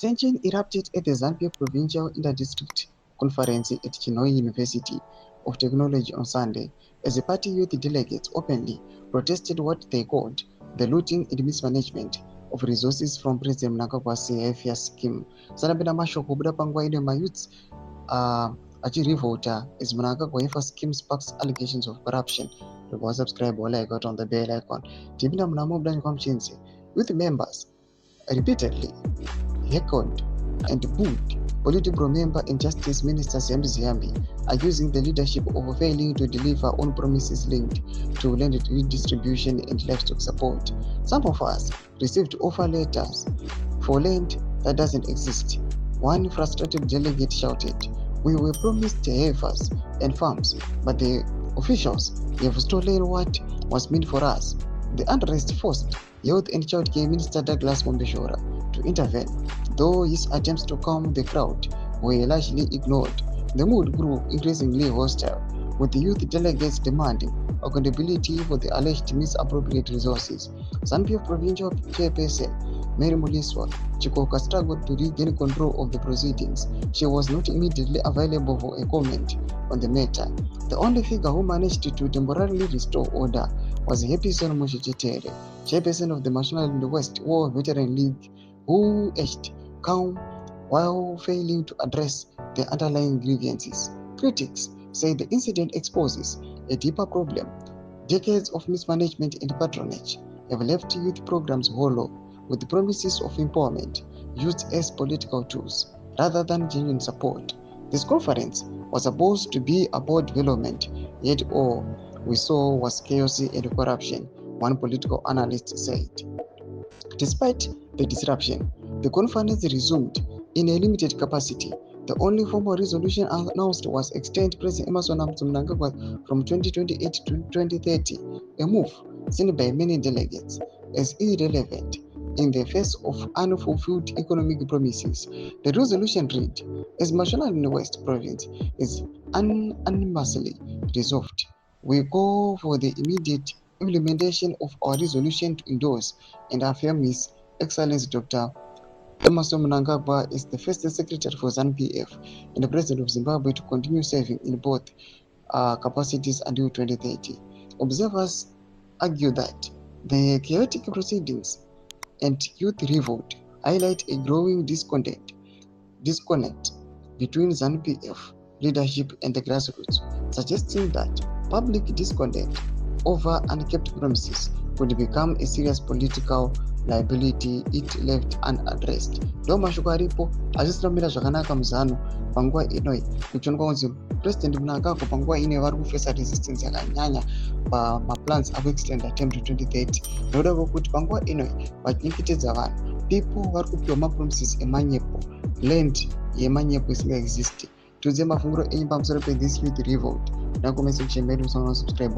Tension erupted at the Zambia Provincial Inter-District Conference at Chinhoyi University of Technology on Sunday, as the party youth delegates openly protested what they called the looting and mismanagement of resources from President Mnangagwa's CFS scheme. Sanapenda mashoko kubuda panguva ino mayouths achirevota as Mnangagwa scheme sparks allegations of corruption. Subscribe while I got on the bell icon. Tipinda mnamobda kwamchinzi. Youth members repeatedly heckled and booed Politburo member and Justice Minister Ziyambi, accusing the leadership of failing to deliver on promises linked to land redistribution and livestock support. Some of us received offer letters for land that doesn't exist. One frustrated delegate shouted, "We were promised heifers and farms, but the officials have stolen what was meant for us." The unrest forced Youth and Child Care Minister Douglas Mombeshora to intervene, though his attempts to calm the crowd were largely ignored. The mood grew increasingly hostile, with the youth delegates demanding accountability for the alleged misappropriate resources. Zambia Provincial Chairperson Mary Muliswa Chikoka struggled to regain control of the proceedings. She was not immediately available for a comment on the matter. The only figure who managed to temporarily restore order was Hepison Mushichitere, chairperson of the National in the West War Veteran League, who urged calm while failing to address the underlying grievances. Critics say the incident exposes a deeper problem. Decades of mismanagement and patronage have left youth programs hollow, with the promises of empowerment used as political tools rather than genuine support. This conference was supposed to be about development, yet all we saw was chaos and corruption, one political analyst said. Despite the disruption, the conference resumed in a limited capacity. The only formal resolution announced was extend President Emmerson Mnangagwa from 2028 to 2030, a move seen by many delegates as irrelevant in the face of unfulfilled economic promises. The resolution read, as National in the West Province is unanimously resolved, we call for the immediate implementation of our resolution to endorse and affirm His Excellency Dr. Emmerson Mnangagwa is the first secretary for ZANU-PF and the President of Zimbabwe to continue serving in both capacities until 2030. Observers argue that the chaotic proceedings and youth revolt highlight a growing disconnect between ZANU-PF leadership and the grassroots, suggesting that public discontent over unkept promises could become a serious political liability if left unaddressed. Ndo mashoko aripo azvisiramira zvakanaka muzano panguva inoi kuchonwa kunzi President Mnangagwa panguva ine vari kufesa resistance yakanyanya pamaplans akuextenda term to 2030. Ndoda kuti panguva inoi vachinyengetedza vanhu, people vari kupiwa mapromises emanyepo, land yemanyepo isingaexisti. Tudze mafunguro enyu pamusoro pe this youth revolt. Nakomesa kuchemberi, musana subscribe.